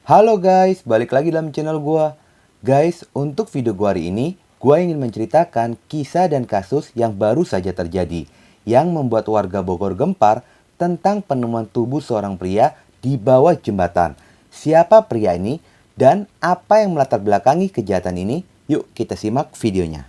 Halo guys, balik lagi dalam channel gua. Guys, untuk video gua hari ini, gua ingin menceritakan kisah dan kasus yang baru saja terjadi yang membuat warga Bogor gempar tentang penemuan tubuh seorang pria di bawah jembatan. Siapa pria ini dan apa yang melatar belakangi kejahatan ini? Yuk kita simak videonya.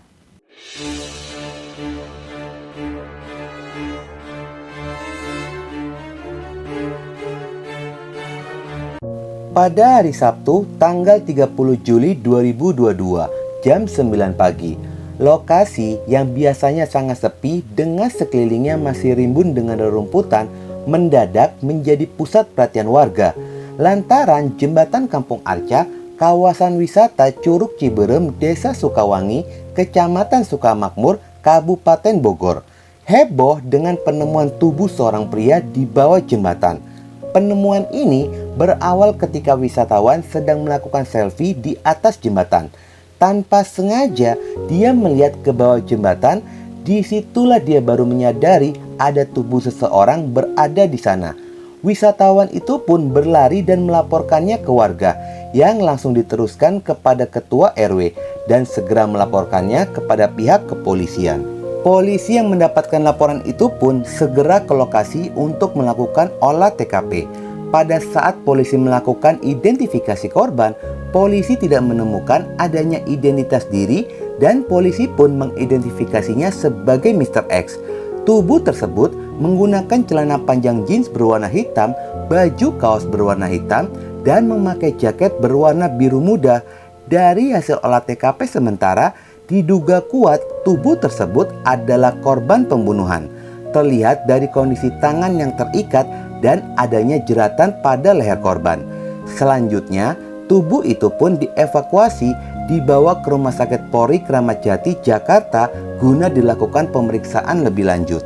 Pada hari Sabtu, tanggal 30 Juli 2022, jam 9 pagi, lokasi yang biasanya sangat sepi dengan sekelilingnya masih rimbun dengan rerumputan mendadak menjadi pusat perhatian warga. Lantaran jembatan Kampung Arca, kawasan wisata Curug Ciberem, Desa Sukawangi, Kecamatan Sukamakmur, Kabupaten Bogor, heboh dengan penemuan tubuh seorang pria di bawah jembatan. Penemuan ini berawal ketika wisatawan sedang melakukan selfie di atas jembatan. Tanpa sengaja dia melihat ke bawah jembatan. Disitulah dia baru menyadari ada tubuh seseorang berada di sana. Wisatawan itu pun berlari dan melaporkannya ke warga, yang langsung diteruskan kepada ketua RW dan segera melaporkannya kepada pihak kepolisian. Polisi yang mendapatkan laporan itu pun segera ke lokasi untuk melakukan olah TKP. Pada saat polisi melakukan identifikasi korban, polisi tidak menemukan adanya identitas diri dan polisi pun mengidentifikasinya sebagai Mr. X. Tubuh tersebut menggunakan celana panjang jeans berwarna hitam, baju kaos berwarna hitam, dan memakai jaket berwarna biru muda. Dari hasil olah TKP sementara, diduga kuat tubuh tersebut adalah korban pembunuhan. Terlihat dari kondisi tangan yang terikat dan adanya jeratan pada leher korban. Selanjutnya, tubuh itu pun dievakuasi dibawa ke Rumah Sakit Polri Kramat Jati, Jakarta guna dilakukan pemeriksaan lebih lanjut.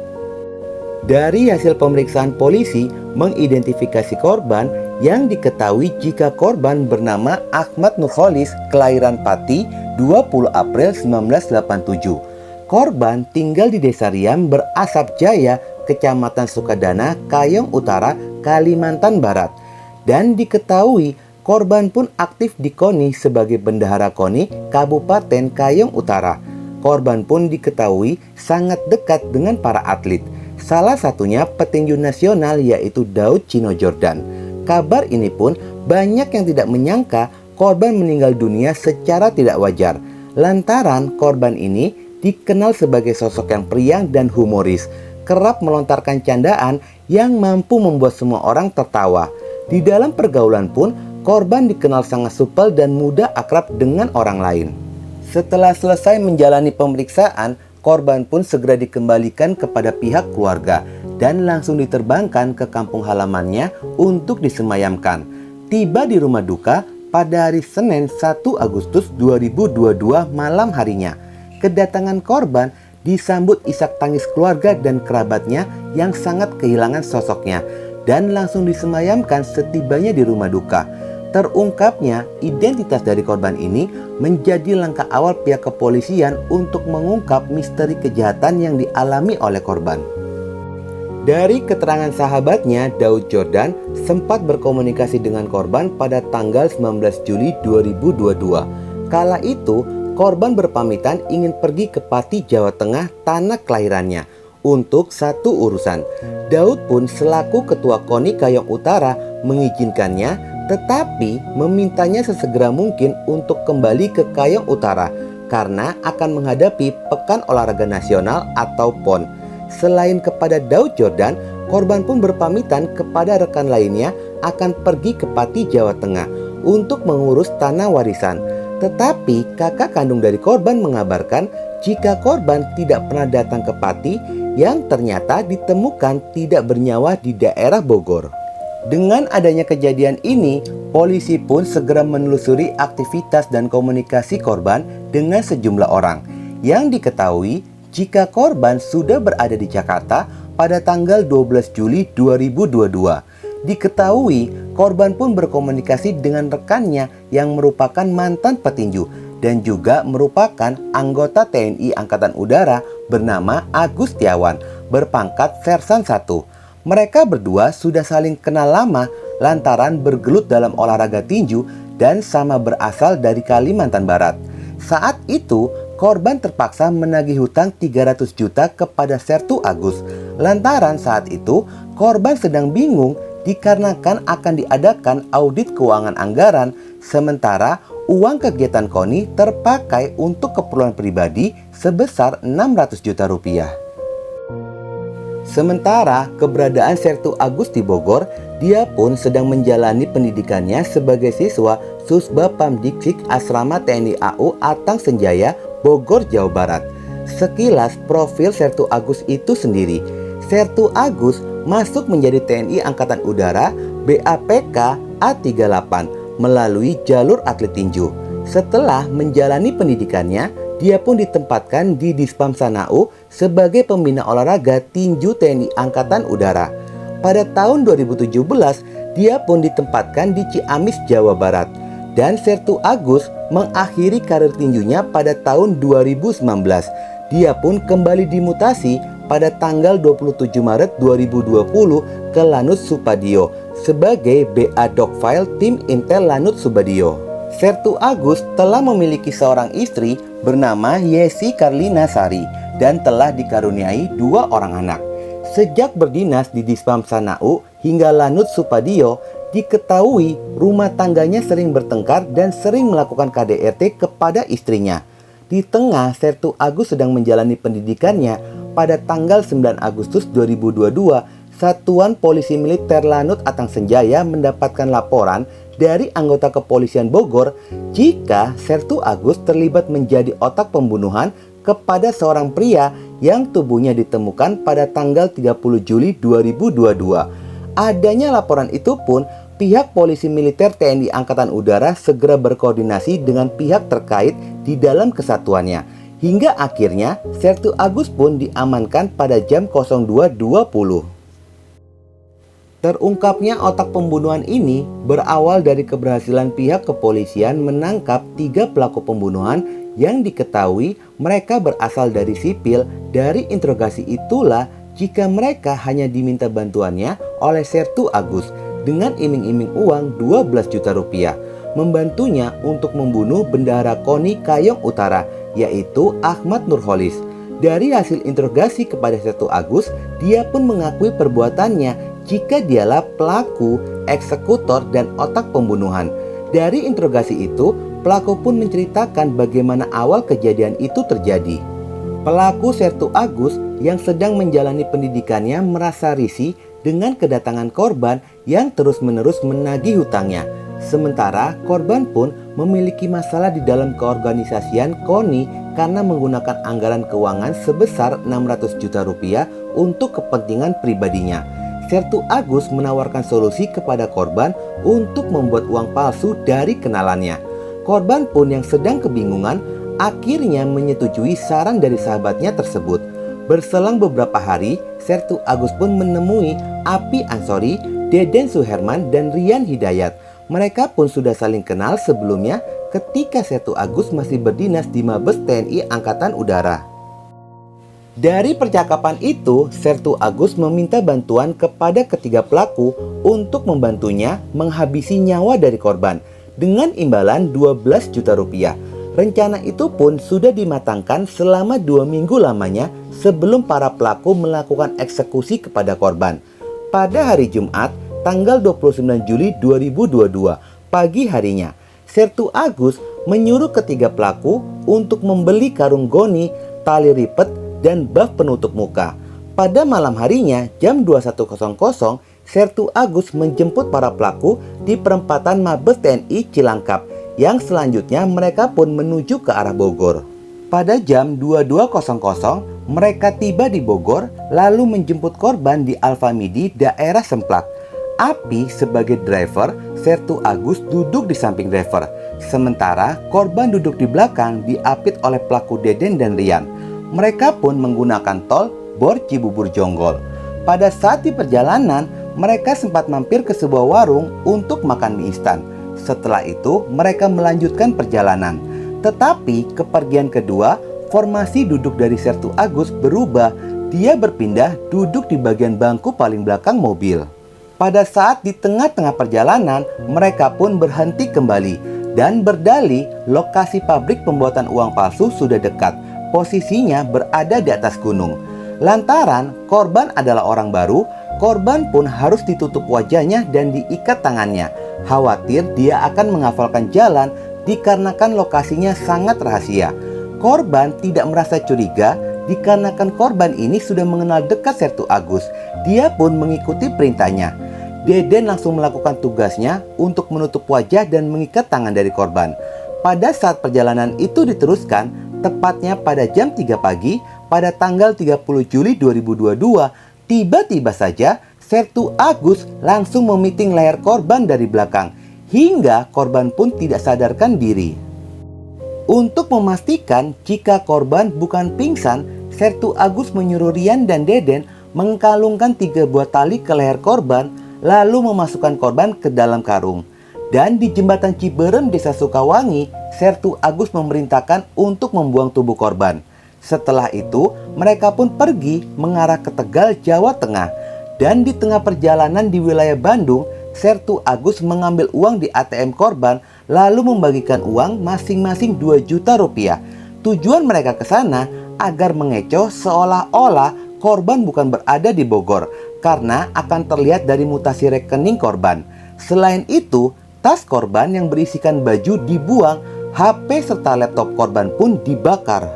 Dari hasil pemeriksaan polisi mengidentifikasi korban yang diketahui jika korban bernama Ahmad Nurholis, kelahiran Pati, 20 April 1987. Korban tinggal di Desa Riam Berasap Jaya, Kecamatan Sukadana, Kayong Utara, Kalimantan Barat. Dan diketahui korban pun aktif di KONI sebagai bendahara KONI Kabupaten Kayong Utara. Korban pun diketahui sangat dekat dengan para atlet. Salah satunya petinju nasional yaitu Daud Chino Jordan. Kabar ini pun banyak yang tidak menyangka korban meninggal dunia secara tidak wajar. Lantaran korban ini dikenal sebagai sosok yang periang dan humoris, kerap melontarkan candaan yang mampu membuat semua orang tertawa. Di dalam pergaulan pun korban dikenal sangat supel dan mudah akrab dengan orang lain. Setelah selesai menjalani pemeriksaan, korban pun segera dikembalikan kepada pihak keluarga dan langsung diterbangkan ke kampung halamannya untuk disemayamkan. Tiba di rumah duka pada hari Senin 1 Agustus 2022 malam harinya. Kedatangan korban disambut isak tangis keluarga dan kerabatnya yang sangat kehilangan sosoknya dan langsung disemayamkan setibanya di rumah duka. Terungkapnya identitas dari korban ini menjadi langkah awal pihak kepolisian untuk mengungkap misteri kejahatan yang dialami oleh korban. Dari keterangan sahabatnya, Daud Jordan sempat berkomunikasi dengan korban pada tanggal 19 Juli 2022. Kala itu, korban berpamitan ingin pergi ke Pati, Jawa Tengah, tanah kelahirannya, untuk satu urusan. Daud pun selaku ketua KONI Kayong Utara mengizinkannya, tetapi memintanya sesegera mungkin untuk kembali ke Kayong Utara karena akan menghadapi Pekan Olahraga Nasional atau PON. Selain kepada Daud Jordan, korban pun berpamitan kepada rekan lainnya akan pergi ke Pati, Jawa Tengah untuk mengurus tanah warisan. Tetapi kakak kandung dari korban mengabarkan jika korban tidak pernah datang ke Pati yang ternyata ditemukan tidak bernyawa di daerah Bogor. Dengan adanya kejadian ini, polisi pun segera menelusuri aktivitas dan komunikasi korban dengan sejumlah orang yang diketahui jika korban sudah berada di Jakarta pada tanggal 12 Juli 2022. Diketahui korban pun berkomunikasi dengan rekannya yang merupakan mantan petinju dan juga merupakan anggota TNI Angkatan Udara bernama Agus Tiawan berpangkat Sersan 1. Mereka berdua sudah saling kenal lama lantaran bergelut dalam olahraga tinju dan sama berasal dari Kalimantan Barat. Saat itu, korban terpaksa menagih hutang 300 juta kepada Sertu Agus. Lantaran saat itu, korban sedang bingung dikarenakan akan diadakan audit keuangan anggaran, sementara uang kegiatan KONI terpakai untuk keperluan pribadi sebesar 600 juta rupiah. Sementara keberadaan Sertu Agus di Bogor, dia pun sedang menjalani pendidikannya sebagai siswa Susba Pamdiksik Asrama TNI AU Atang Senjaya, Bogor, Jawa Barat. Sekilas profil Sertu Agus itu sendiri. Sertu Agus masuk menjadi TNI Angkatan Udara BAPK A38 melalui jalur atlet tinju. Setelah menjalani pendidikannya, dia pun ditempatkan di Dispam Sanau sebagai pembina olahraga tinju TNI Angkatan Udara. Pada tahun 2017, dia pun ditempatkan di Ciamis, Jawa Barat. Dan Sertu Agus mengakhiri karir tinjunya pada tahun 2019. Dia pun kembali dimutasi pada tanggal 27 Maret 2020 ke Lanut Supadio sebagai BA Dogfile Tim Intel Lanut Subadio. Sertu Agus telah memiliki seorang istri bernama Yesi Karlina Sari dan telah dikaruniai 2 orang anak. Sejak berdinas di Dispam Sanau hingga Lanut Supadio, diketahui rumah tangganya sering bertengkar dan sering melakukan KDRT kepada istrinya. Di tengah Sertu Agus sedang menjalani pendidikannya, pada tanggal 9 Agustus 2022, Satuan Polisi Militer Lanut Atang Senjaya mendapatkan laporan dari anggota kepolisian Bogor jika Sertu Agus terlibat menjadi otak pembunuhan kepada seorang pria yang tubuhnya ditemukan pada tanggal 30 Juli 2022. Adanya laporan itu pun, pihak polisi militer TNI Angkatan Udara segera berkoordinasi dengan pihak terkait di dalam kesatuannya. Hingga akhirnya Sertu Agus pun diamankan pada jam 02.20. Terungkapnya otak pembunuhan ini berawal dari keberhasilan pihak kepolisian menangkap 3 pelaku pembunuhan yang diketahui mereka berasal dari sipil. Dari interogasi itulah jika mereka hanya diminta bantuannya oleh Sertu Agus dengan iming-iming uang 12 juta rupiah, membantunya untuk membunuh Bendahara KONI Kayong Utara, yaitu Ahmad Nurholis. Dari hasil interogasi kepada Sertu Agus, dia pun mengakui perbuatannya jika dialah pelaku, eksekutor, dan otak pembunuhan. Dari interogasi itu, pelaku pun menceritakan bagaimana awal kejadian itu terjadi. Pelaku Sertu Agus yang sedang menjalani pendidikannya merasa risih dengan kedatangan korban yang terus-menerus menagih hutangnya. Sementara korban pun memiliki masalah di dalam keorganisasian KONI karena menggunakan anggaran keuangan sebesar 600 juta rupiah untuk kepentingan pribadinya. Sertu Agus menawarkan solusi kepada korban untuk membuat uang palsu dari kenalannya. Korban pun yang sedang kebingungan akhirnya menyetujui saran dari sahabatnya tersebut. Berselang beberapa hari, Sertu Agus pun menemui Api Ansori, Deden Suherman, dan Rian Hidayat. Mereka pun sudah saling kenal sebelumnya ketika Sertu Agus masih berdinas di Mabes TNI Angkatan Udara. Dari percakapan itu, Sertu Agus meminta bantuan kepada ketiga pelaku untuk membantunya menghabisi nyawa dari korban dengan imbalan 12 juta rupiah. Rencana itu pun sudah dimatangkan selama 2 minggu lamanya sebelum para pelaku melakukan eksekusi kepada korban. Pada hari Jumat, tanggal 29 Juli 2022, pagi harinya, Sertu Agus menyuruh ketiga pelaku untuk membeli karung goni, tali ripet, dan baf penutup muka. Pada malam harinya, jam 21.00, Sertu Agus menjemput para pelaku di perempatan Mabes TNI Cilangkap, yang selanjutnya mereka pun menuju ke arah Bogor. Pada jam 22.00, mereka tiba di Bogor lalu menjemput korban di Alfamidi, daerah Semplak. Api sebagai driver, Sertu Agus duduk di samping driver. Sementara korban duduk di belakang diapit oleh pelaku Deden dan Rian. Mereka pun menggunakan tol Bor Cibubur Jonggol. Pada saat di perjalanan, mereka sempat mampir ke sebuah warung untuk makan mie instan. Setelah itu, mereka melanjutkan perjalanan. Tetapi kepergian kedua, formasi duduk dari Sertu Agus berubah. Dia berpindah duduk di bagian bangku paling belakang mobil. Pada saat di tengah-tengah perjalanan, mereka pun berhenti kembali dan berdalih lokasi pabrik pembuatan uang palsu sudah dekat. Posisinya berada di atas gunung. Lantaran korban adalah orang baru, korban pun harus ditutup wajahnya dan diikat tangannya. Khawatir dia akan menghafalkan jalan dikarenakan lokasinya sangat rahasia. Korban tidak merasa curiga dikarenakan korban ini sudah mengenal dekat Sertu Agus. Dia pun mengikuti perintahnya. Deden langsung melakukan tugasnya untuk menutup wajah dan mengikat tangan dari korban. Pada saat perjalanan itu diteruskan, tepatnya pada jam 3 pagi, pada tanggal 30 Juli 2022, tiba-tiba saja Sertu Agus langsung memiting leher korban dari belakang, hingga korban pun tidak sadarkan diri. Untuk memastikan jika korban bukan pingsan, Sertu Agus menyuruh Rian dan Deden mengkalungkan 3 buah tali ke leher korban, lalu memasukkan korban ke dalam karung. Dan di jembatan Ciberem, Desa Sukawangi, Sertu Agus memerintahkan untuk membuang tubuh korban. Setelah itu, mereka pun pergi mengarah ke Tegal, Jawa Tengah. Dan di tengah perjalanan di wilayah Bandung, Sertu Agus mengambil uang di ATM korban, lalu membagikan uang masing-masing 2 juta rupiah. Tujuan mereka ke sana agar mengecoh seolah-olah korban bukan berada di Bogor, karena akan terlihat dari mutasi rekening korban. Selain itu, tas korban yang berisikan baju dibuang, HP serta laptop korban pun dibakar.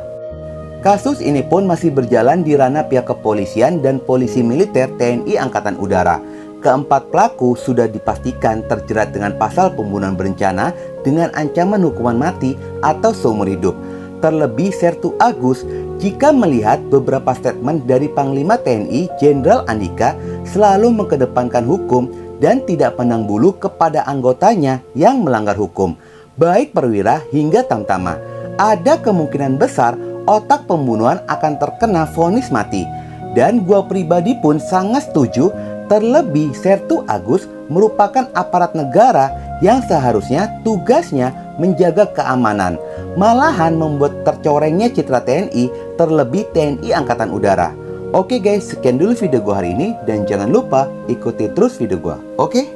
Kasus ini pun masih berjalan di ranah pihak kepolisian dan polisi militer TNI Angkatan Udara. Keempat pelaku sudah dipastikan terjerat dengan pasal pembunuhan berencana dengan ancaman hukuman mati atau seumur hidup. Terlebih Sertu Agus, jika melihat beberapa statement dari Panglima TNI Jenderal Andika selalu mengedepankan hukum dan tidak pandang bulu kepada anggotanya yang melanggar hukum, baik perwira hingga tamtama. Ada kemungkinan besar otak pembunuhan akan terkena vonis mati. Dan gua pribadi pun sangat setuju, terlebih Sertu Agus merupakan aparat negara yang seharusnya tugasnya menjaga keamanan, malahan membuat tercorengnya citra TNI, terlebih TNI Angkatan Udara. Oke guys, sekian dulu video gua hari ini dan jangan lupa ikuti terus video gua. Oke?